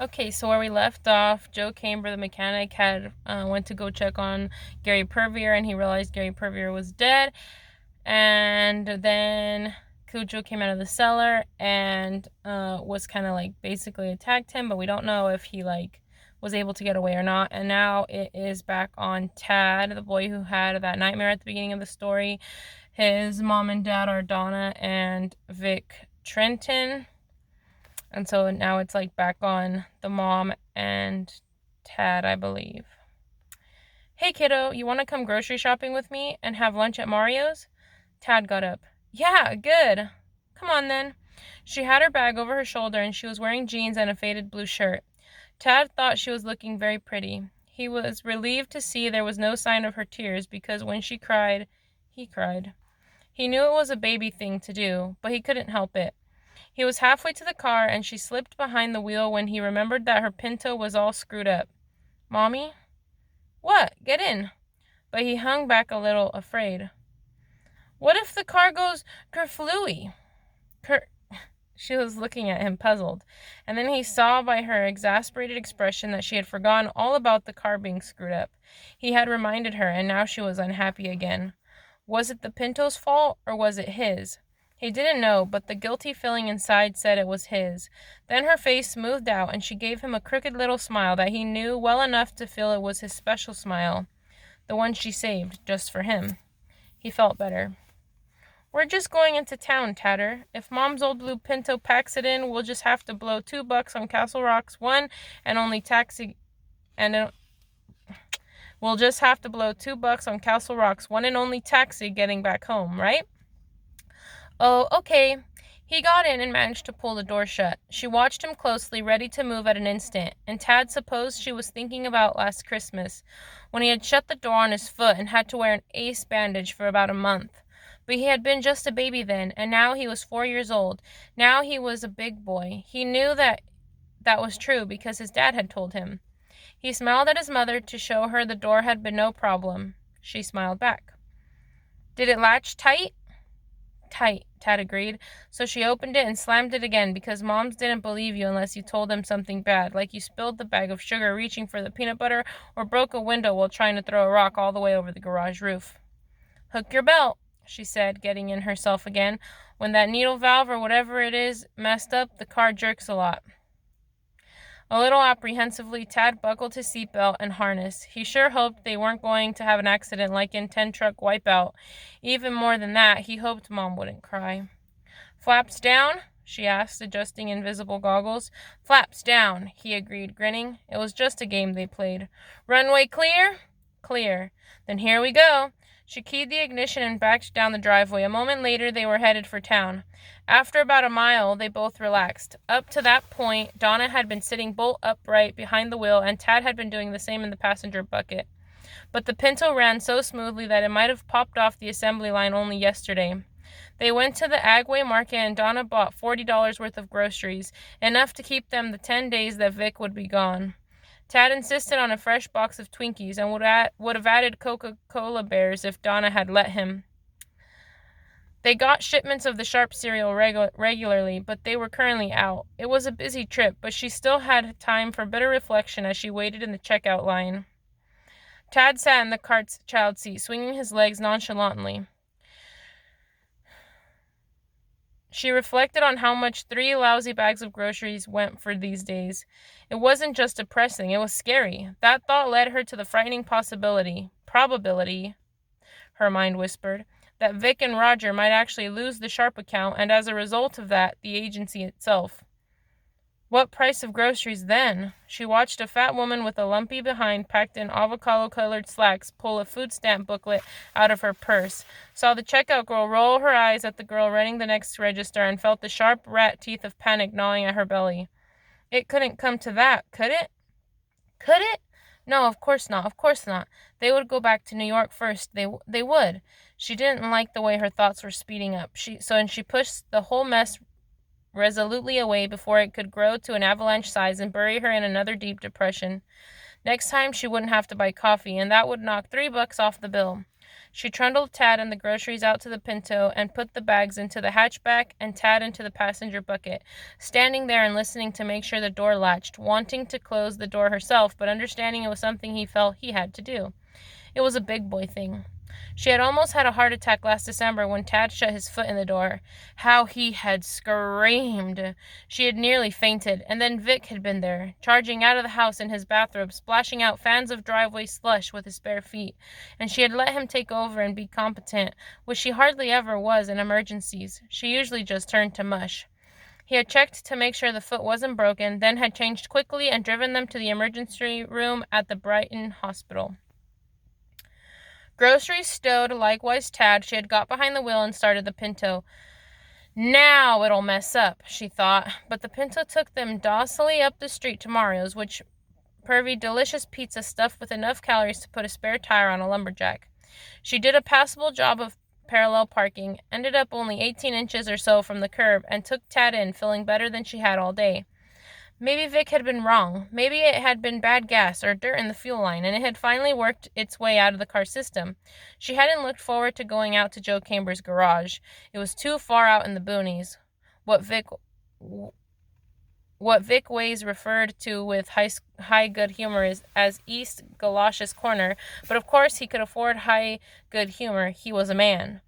Okay, so where we left off, Joe Camber, the mechanic, had went to go check on Gary Purvier, and he realized Gary Purvier was dead. And then Cujo came out of the cellar and was kind of like basically attacked him, but we don't know if he like was able to get away or not. And now it is back on Tad, the boy who had that nightmare at the beginning of the story. His mom and dad are Donna and Vic Trenton. And so now it's like back on the mom and Tad, I believe. Hey kiddo, you want to come grocery shopping with me and have lunch at Mario's? Tad got up. Yeah, good. Come on then. She had her bag over her shoulder and she was wearing jeans and a faded blue shirt. Tad thought she was looking very pretty. He was relieved to see there was no sign of her tears because when she cried, he cried. He knew it was a baby thing to do, but he couldn't help it. He was halfway to the car and she slipped behind the wheel when he remembered that her Pinto was all screwed up. Mommy? What? Get in. But he hung back a little, afraid. What if the car goes kerflooey? She was looking at him, puzzled, and then he saw by her exasperated expression that she had forgotten all about the car being screwed up. He had reminded her, and now she was unhappy again. Was it the Pinto's fault, or was it his? He didn't know, but the guilty feeling inside said it was his. Then her face smoothed out, and she gave him a crooked little smile that he knew well enough to feel it was his special smile, the one she saved just for him. He felt better. We're just going into town, Tatter. If Mom's old blue Pinto packs it in, we'll just have to blow $2 on Castle Rock's one and only taxi, and we'll just have to blow $2 on Castle Rock's one and only taxi getting back home, right? Oh, okay. He got in and managed to pull the door shut. She watched him closely, ready to move at an instant, and Tad supposed she was thinking about last Christmas, when he had shut the door on his foot and had to wear an ace bandage for about a month. But he had been just a baby then, and now he was 4 years old. Now he was a big boy. He knew that was true because his dad had told him. He smiled at his mother to show her the door had been no problem. She smiled back. Did it latch tight? Tight, Tad agreed. So she opened it and slammed it again because moms didn't believe you unless you told them something bad, like you spilled the bag of sugar reaching for the peanut butter or broke a window while trying to throw a rock all the way over the garage roof. Hook your belt, she said, getting in herself again. When that needle valve or whatever it is messed up, the car jerks a lot. A little apprehensively, Tad buckled his seatbelt and harness. He sure hoped they weren't going to have an accident like in 10 Truck Wipeout. Even more than that, he hoped Mom wouldn't cry. Flaps down? She asked, adjusting invisible goggles. Flaps down, he agreed, grinning. It was just a game they played. Runway clear? Clear. Then here we go. She keyed the ignition and backed down the driveway. A moment later, they were headed for town. After about a mile, they both relaxed. Up to that point, Donna had been sitting bolt upright behind the wheel, and Tad had been doing the same in the passenger bucket. But the Pinto ran so smoothly that it might have popped off the assembly line only yesterday. They went to the Agway market, and Donna bought $40 worth of groceries, enough to keep them the 10 days that Vic would be gone. Tad insisted on a fresh box of Twinkies and would have added Coca-Cola bears if Donna had let him. They got shipments of the Sharp cereal regularly, but they were currently out. It was a busy trip, but she still had time for bitter reflection as she waited in the checkout line. Tad sat in the cart's child seat, swinging his legs nonchalantly. She reflected on how much 3 lousy bags of groceries went for these days. It wasn't just depressing, it was scary. That thought led her to the frightening probability, her mind whispered, that Vic and Roger might actually lose the Sharp account, and as a result of that, the agency itself. What price of groceries then? She watched a fat woman with a lumpy behind packed in avocado-colored slacks pull a food stamp booklet out of her purse, saw the checkout girl roll her eyes at the girl running the next register, and felt the sharp rat teeth of panic gnawing at her belly. It couldn't come to that, could it? Could it? No, of course not, of course not. They would go back to New York first. They would. She didn't like the way her thoughts were speeding up. She pushed the whole mess resolutely away before it could grow to an avalanche size and bury her in another deep depression. Next time she wouldn't have to buy coffee, and that would knock $3 off the bill. She trundled Tad and the groceries out to the Pinto and put the bags into the hatchback and Tad into the passenger bucket, standing there and listening to make sure the door latched, wanting to close the door herself, but understanding it was something he felt he had to do. It was a big boy thing. She had almost had a heart attack last December when Tad shut his foot in the door. How he had screamed! She had nearly fainted, and then Vic had been there, charging out of the house in his bathrobe, splashing out fans of driveway slush with his bare feet, and she had let him take over and be competent, which she hardly ever was in emergencies. She usually just turned to mush. He had checked to make sure the foot wasn't broken, then had changed quickly and driven them to the emergency room at the Brighton Hospital. Groceries stowed, likewise Tad, she had got behind the wheel and started the Pinto. Now it'll mess up, she thought, but the Pinto took them docilely up the street to Mario's, which pervy delicious pizza stuffed with enough calories to put a spare tire on a lumberjack. She did a passable job of parallel parking, ended up only 18 inches or so from the curb, and took Tad in, feeling better than she had all day. Maybe Vic had been wrong. Maybe it had been bad gas or dirt in the fuel line, and it had finally worked its way out of the car system. She hadn't looked forward to going out to Joe Camber's garage. It was too far out in the boonies. What Vic Ways referred to with high good humor as East Galoshes Corner, but of course he could afford high good humor. He was a man.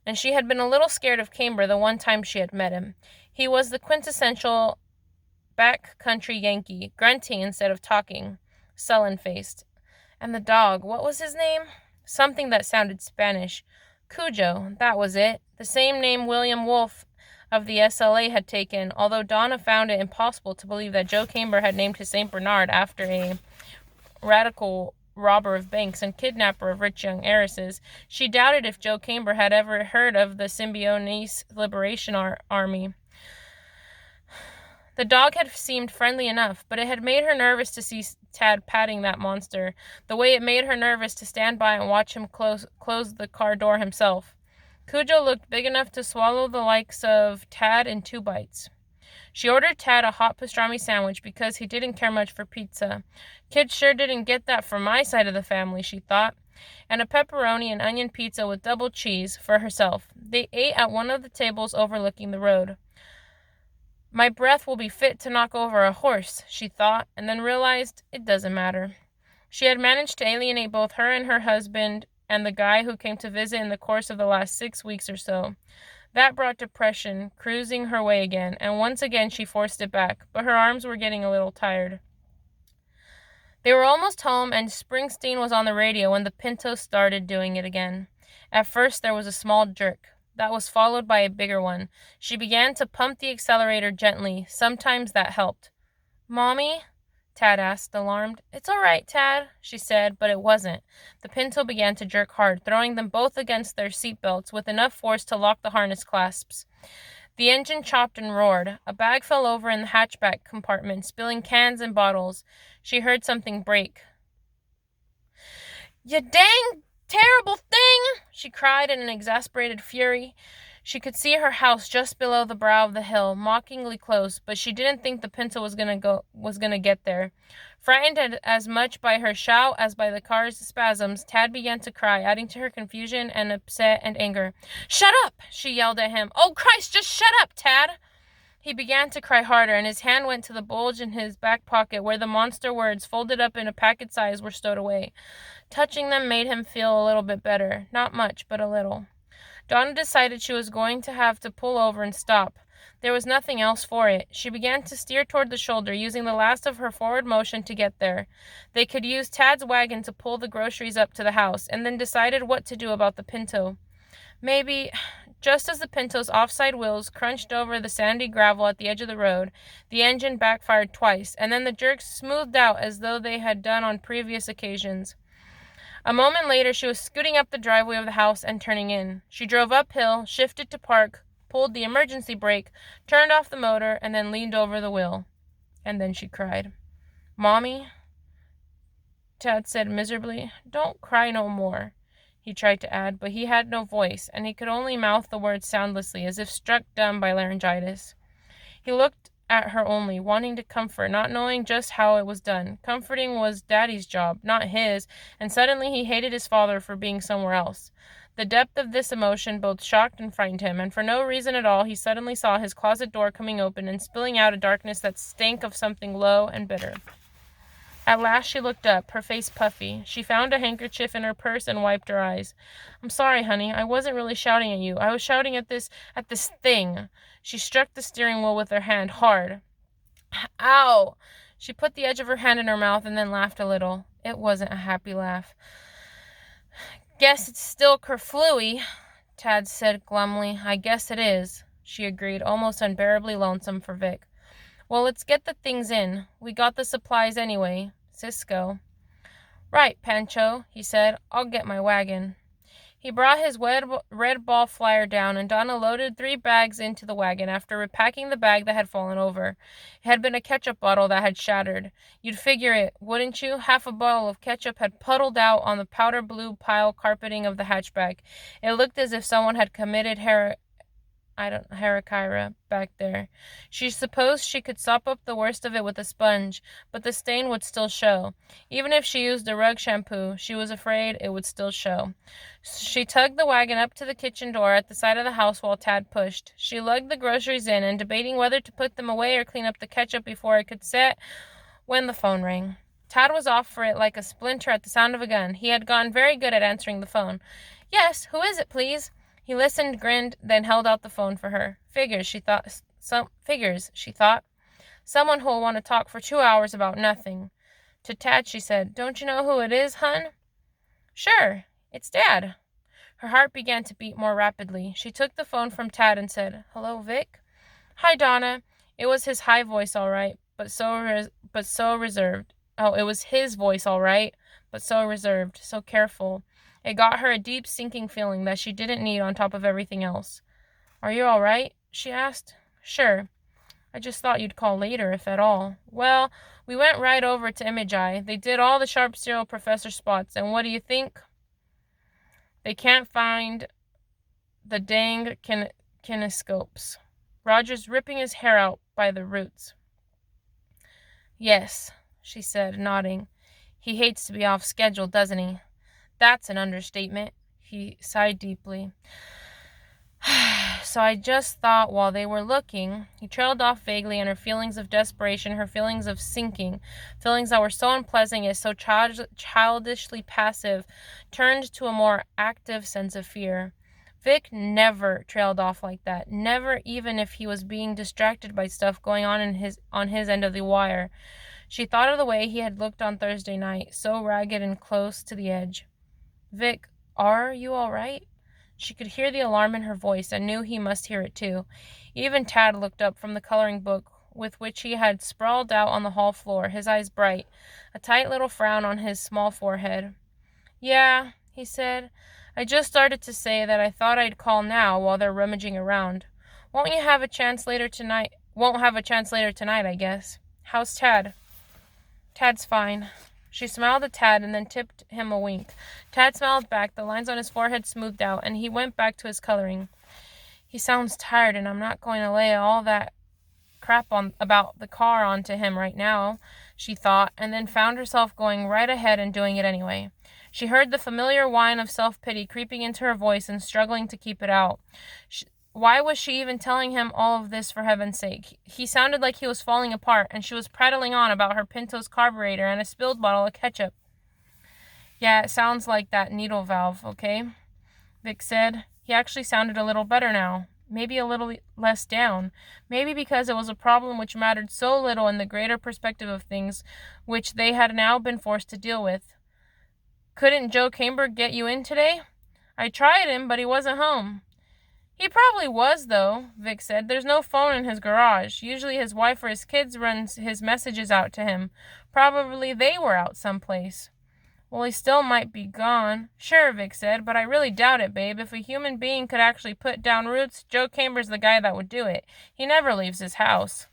And she had been a little scared of Camber the one time she had met him. He was the quintessential back-country Yankee, grunting instead of talking, sullen-faced. And the dog, what was his name? Something that sounded Spanish. Cujo, that was it. The same name William Wolfe of the SLA had taken, although Donna found it impossible to believe that Joe Camber had named his St. Bernard after a radical robber of banks and kidnapper of rich young heiresses. She doubted if Joe Camber had ever heard of the Symbionese Liberation Army. The dog had seemed friendly enough, but it had made her nervous to see Tad patting that monster, the way it made her nervous to stand by and watch him close the car door himself. Cujo looked big enough to swallow the likes of Tad in 2 bites. She ordered Tad a hot pastrami sandwich because he didn't care much for pizza. Kids sure didn't get that from my side of the family, she thought, and a pepperoni and onion pizza with double cheese for herself. They ate at one of the tables overlooking the road. My breath will be fit to knock over a horse, she thought, and then realized it doesn't matter. She had managed to alienate both her and her husband and the guy who came to visit in the course of the last 6 weeks or so. That brought depression, cruising her way again, and once again she forced it back, but her arms were getting a little tired. They were almost home, and Springsteen was on the radio when the Pinto started doing it again. At first there was a small jerk. That was followed by a bigger one. She began to pump the accelerator gently. Sometimes that helped. "Mommy?" Tad asked, alarmed. "It's all right, Tad," she said, but it wasn't. The Pinto began to jerk hard, throwing them both against their seat belts with enough force to lock the harness clasps. The engine chopped and roared. A bag fell over in the hatchback compartment, spilling cans and bottles. She heard something break. "You dang terrible thing!" she cried in an exasperated fury. She could see her house just below the brow of the hill, mockingly close, but she didn't think the Pinto was gonna get there. Frightened as much by her shout as by the car's spasms, Tad began to cry, adding to her confusion and upset and anger. "Shut up!" she yelled at him. "Oh, Christ, just shut up, Tad!" He began to cry harder, and his hand went to the bulge in his back pocket where the monster words, folded up in a packet size, were stowed away. Touching them made him feel a little bit better. Not much, but a little. Donna decided she was going to have to pull over and stop. There was nothing else for it. She began to steer toward the shoulder, using the last of her forward motion to get there. They could use Tad's wagon to pull the groceries up to the house, and then decided what to do about the Pinto. Maybe, just as the Pinto's offside wheels crunched over the sandy gravel at the edge of the road, the engine backfired twice, and then the jerks smoothed out as though they had done on previous occasions. A moment later, she was scooting up the driveway of the house and turning in. She drove uphill, shifted to park, pulled the emergency brake, turned off the motor, and then leaned over the wheel. And then she cried. "Mommy?" Tad said miserably. "Don't cry no more," he tried to add, but he had no voice, and he could only mouth the words soundlessly, as if struck dumb by laryngitis. He looked at her only, wanting to comfort, not knowing just how it was done. Comforting was Daddy's job, not his, and suddenly he hated his father for being somewhere else. The depth of this emotion both shocked and frightened him, and for no reason at all he suddenly saw his closet door coming open and spilling out a darkness that stank of something low and bitter. At last she looked up, her face puffy. She found a handkerchief in her purse and wiped her eyes. "I'm sorry, honey. I wasn't really shouting at you. I was shouting at this thing." She struck the steering wheel with her hand, hard. "Ow!" She put the edge of her hand in her mouth and then laughed a little. It wasn't a happy laugh. "Guess it's still kerflooey," Tad said glumly. "I guess it is," she agreed, almost unbearably lonesome for Vic. "Well, let's get the things in. We got the supplies anyway. Cisco." "Right, Pancho," he said. "I'll get my wagon." He brought his red ball flyer down, and Donna loaded 3 bags into the wagon after repacking the bag that had fallen over. It had been a ketchup bottle that had shattered. You'd figure it, wouldn't you? Half a bottle of ketchup had puddled out on the powder blue pile carpeting of the hatchback. It looked as if someone had committed harakiri back there. She supposed she could sop up the worst of it with a sponge, but the stain would still show. Even if she used a rug shampoo, she was afraid it would still show. She tugged the wagon up to the kitchen door at the side of the house while Tad pushed. She lugged the groceries in and debating whether to put them away or clean up the ketchup before it could set when the phone rang. Tad was off for it like a splinter at the sound of a gun. He had gotten very good at answering the phone. "Yes, who is it, please?" He listened, grinned, then held out the phone for her. Figures, she thought. Someone who'll want to talk for 2 hours about nothing. To Tad, she said, "Don't you know who it is, hun?" "Sure, it's Dad." Her heart began to beat more rapidly. She took the phone from Tad and said, "Hello, Vic?" "Hi, Donna." It was his high voice, all right, but so reserved. Oh, it was his voice, all right, but so reserved, so careful. It got her a deep, sinking feeling that she didn't need on top of everything else. "Are you all right?" she asked. "Sure. I just thought you'd call later, if at all." "Well, we went right over to Imagi. They did all the Sharp Serial Professor spots, and what do you think? They can't find the dang kinescopes. Roger's ripping his hair out by the roots." "Yes," she said, nodding. "He hates to be off schedule, doesn't he?" "That's an understatement." He sighed deeply. "So I just thought while they were looking," he trailed off vaguely, and her feelings of desperation, her feelings of sinking, feelings that were so unpleasant yet so childishly passive, turned to a more active sense of fear. Vic never trailed off like that, never, even if he was being distracted by stuff going on his end of the wire. She thought of the way he had looked on Thursday night, so ragged and close to the edge. "Vic, are you all right?" She could hear the alarm in her voice and knew he must hear it too. Even Tad looked up from the coloring book with which he had sprawled out on the hall floor, his eyes bright, a tight little frown on his small forehead. "Yeah," he said. "I just started to say that I thought I'd call now while they're rummaging around. Won't have a chance later tonight, I guess. How's Tad?" "Tad's fine." She smiled at Tad and then tipped him a wink. Tad smiled back, the lines on his forehead smoothed out, and he went back to his coloring. "He sounds tired, and I'm not going to lay all that crap about the car onto him right now," she thought, and then found herself going right ahead and doing it anyway. She heard the familiar whine of self-pity creeping into her voice and struggling to keep it out. Why was she even telling him all of this, for heaven's sake? He sounded like he was falling apart, and she was prattling on about her Pinto's carburetor and a spilled bottle of ketchup. "Yeah, it sounds like that needle valve, okay?" Vic said. He actually sounded a little better now, maybe a little less down, maybe because it was a problem which mattered so little in the greater perspective of things which they had now been forced to deal with. "Couldn't Joe Camber get you in today?" "I tried him, but he wasn't home." "He probably was, though," Vic said. "There's no phone in his garage. Usually his wife or his kids runs his messages out to him. Probably they were out someplace." "Well, he still might be gone." "Sure," Vic said, "but I really doubt it, babe. If a human being could actually put down roots, Joe Camber's the guy that would do it. He never leaves his house."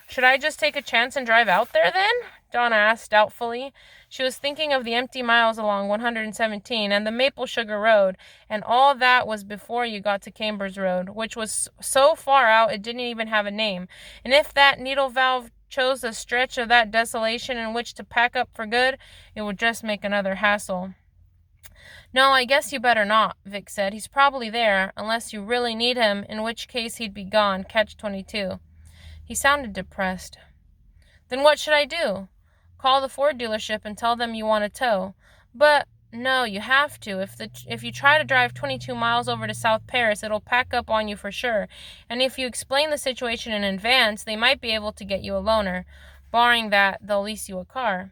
"Should I just take a chance and drive out there, then?" Donna asked doubtfully. She was thinking of the empty miles along 117 and the Maple Sugar Road, and all that was before you got to Cambers Road, which was so far out it didn't even have a name. And if that needle valve chose a stretch of that desolation in which to pack up for good, it would just make another hassle. No, I guess you better not, Vic said. He's probably there, unless you really need him, in which case he'd be gone, catch 22. He sounded depressed. Then what should I do? Call the Ford dealership and tell them you want a tow. But no, you have to. If you try to drive 22 miles over to South Paris, it'll pack up on you for sure. And if you explain the situation in advance, they might be able to get you a loaner. Barring that, they'll lease you a car.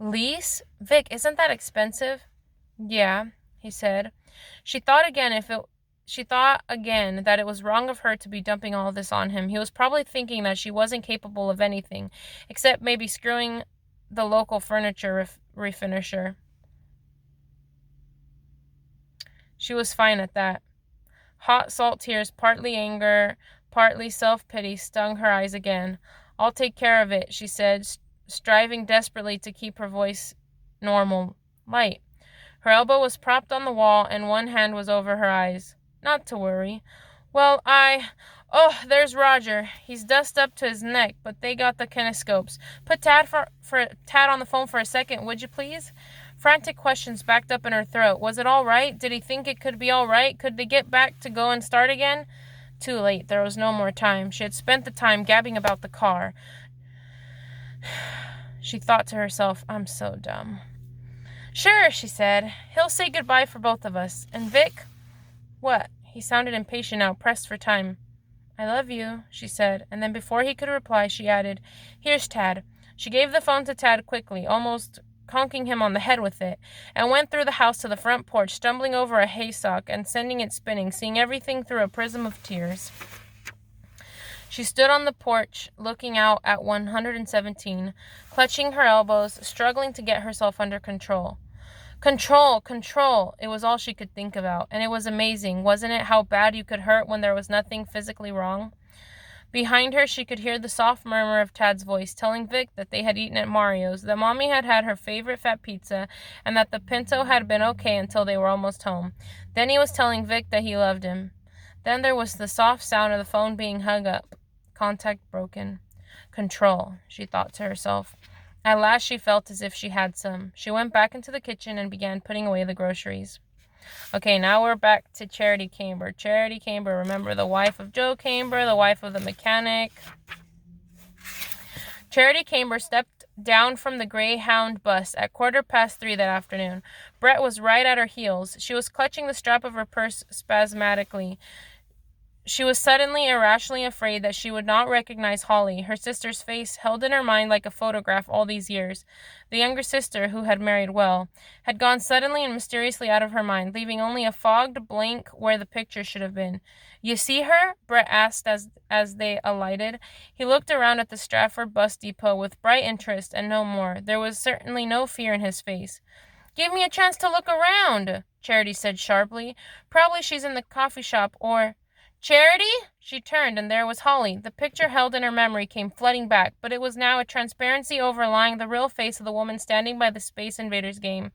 Lease? Vic, isn't that expensive? Yeah, he said. She thought again that it was wrong of her to be dumping all this on him. He was probably thinking that she wasn't capable of anything, except maybe screwing the local furniture refinisher. She was fine at that. Hot salt tears, partly anger, partly self-pity, stung her eyes again. I'll take care of it, she said, striving desperately to keep her voice normal, light. Her elbow was propped on the wall, and one hand was over her eyes. Not to worry. Well, Oh, there's Roger. He's dust up to his neck, but they got the kinescopes. Put Tad Tad on the phone for a second, would you please? Frantic questions backed up in her throat. Was it all right? Did he think it could be all right? Could they get back to go and start again? Too late. There was no more time. She had spent the time gabbing about the car. She thought to herself, I'm so dumb. Sure, she said. He'll say goodbye for both of us. And Vic? What? He sounded impatient now, pressed for time. I love you, she said, and then before he could reply, she added, Here's Tad. She gave the phone to Tad quickly, almost conking him on the head with it, and went through the house to the front porch, stumbling over a haystack and sending it spinning, seeing everything through a prism of tears. She stood on the porch, looking out at 117, clutching her elbows, struggling to get herself under control. Control. It was all she could think about, and it was amazing, wasn't it, how bad you could hurt when there was nothing physically wrong? Behind her, she could hear the soft murmur of Tad's voice, telling Vic that they had eaten at Mario's, that Mommy had had her favorite fat pizza, and that the Pinto had been okay until they were almost home. Then he was telling Vic that he loved him. Then there was the soft sound of the phone being hung up. Contact broken. Control, she thought to herself. At last she felt as if she had some. She went back into the kitchen and began putting away the groceries. Okay, now we're back to Charity Camber. Charity Camber, remember, the wife of Joe Camber, the wife of the mechanic. Charity Camber stepped down from the Greyhound bus at 3:15 that afternoon. Brett was right at her heels. She was clutching the strap of her purse spasmodically. She was suddenly, irrationally afraid that she would not recognize Holly, her sister's face held in her mind like a photograph all these years. The younger sister, who had married well, had gone suddenly and mysteriously out of her mind, leaving only a fogged blank where the picture should have been. You see her? Brett asked as they alighted. He looked around at the Stratford bus depot with bright interest and no more. There was certainly no fear in his face. Give me a chance to look around, Charity said sharply. Probably she's in the coffee shop or... Charity? She turned, and there was Holly. The picture held in her memory came flooding back, but it was now a transparency overlying the real face of the woman standing by the Space Invaders game.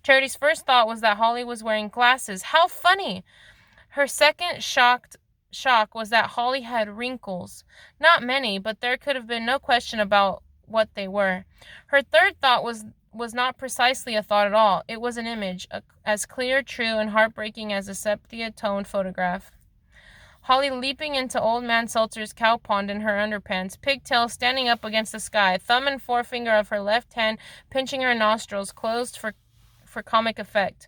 Charity's first thought was that Holly was wearing glasses. How funny! Her second shock was that Holly had wrinkles. Not many, but there could have been no question about what they were. Her third thought was not precisely a thought at all. It was an image, as clear, true, and heartbreaking as a sepia-toned photograph. Holly leaping into Old Man Seltzer's cow pond in her underpants, pigtails standing up against the sky, thumb and forefinger of her left hand pinching her nostrils closed for comic effect.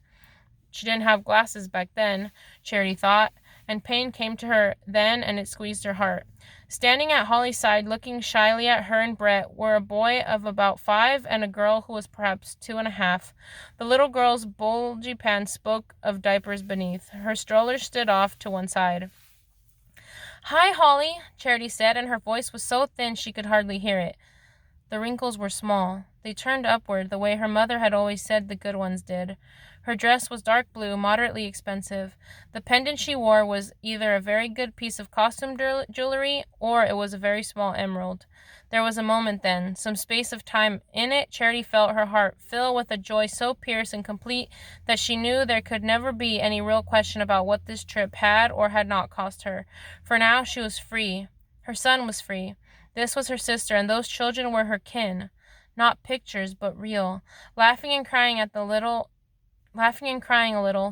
She didn't have glasses back then, Charity thought, and pain came to her then and it squeezed her heart. Standing at Holly's side, looking shyly at her and Brett, were a boy of about 5 and a girl who was perhaps 2.5. The little girl's bulgy pants spoke of diapers beneath. Her stroller stood off to one side. Hi, Holly, Charity said, and her voice was so thin she could hardly hear it. The wrinkles were small. They turned upward, the way her mother had always said the good ones did. Her dress was dark blue, moderately expensive. The pendant she wore was either a very good piece of costume jewelry, or it was a very small emerald. There was a moment then, some space of time. In it, Charity felt her heart fill with a joy so fierce and complete that she knew there could never be any real question about what this trip had or had not cost her. For now she was free. Her son was free. This was her sister, and those children were her kin. Not pictures, but real. Laughing and crying a little,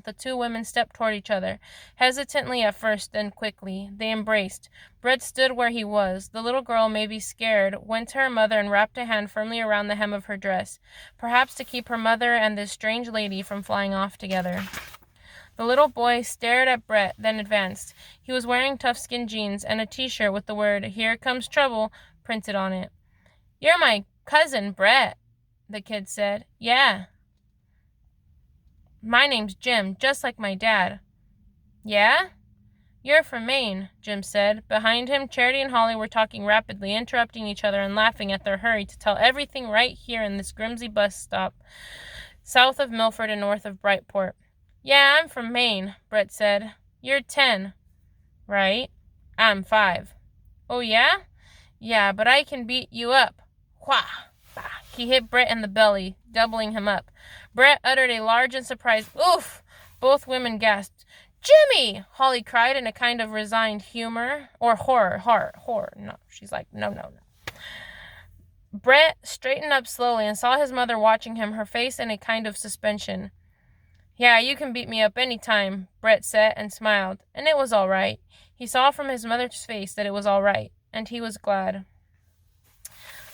the two women stepped toward each other, hesitantly at first, then quickly. They embraced. Brett stood where he was. The little girl, maybe scared, went to her mother and wrapped a hand firmly around the hem of her dress, perhaps to keep her mother and this strange lady from flying off together. The little boy stared at Brett, then advanced. He was wearing tough-skin jeans and a t-shirt with the word, "Here Comes Trouble," printed on it. "You're my cousin, Brett," the kid said. "Yeah. My name's Jim, just like my dad." "Yeah? You're from Maine," Jim said. Behind him, Charity and Holly were talking rapidly, interrupting each other and laughing at their hurry to tell everything right here in this Grimsby bus stop, south of Milford and north of Brightport. "Yeah, I'm from Maine," Brett said. "You're 10. Right? I'm 5. "Oh, yeah?" "Yeah, but I can beat you up." Whah! Bah! He hit Brett in the belly, doubling him up. Brett uttered a large and surprised oof. Both women gasped. "Jimmy!" Holly cried in a kind of resigned horror. No, she's like, no. Brett straightened up slowly and saw his mother watching him, her face in a kind of suspension. "Yeah, you can beat me up any time," Brett said and smiled. And it was all right. He saw from his mother's face that it was all right, and he was glad.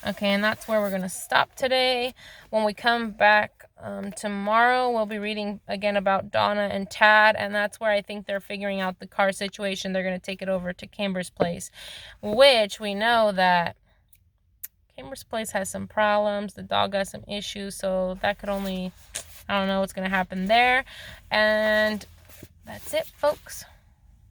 Okay, and that's where we're going to stop today. When we come back tomorrow, we'll be reading again about Donna and Tad, and that's where I think they're figuring out the car situation. They're going to take it over to Camber's place, which we know that Camber's place has some problems. The dog has some issues, so that could only, I don't know what's going to happen there. And that's it, folks.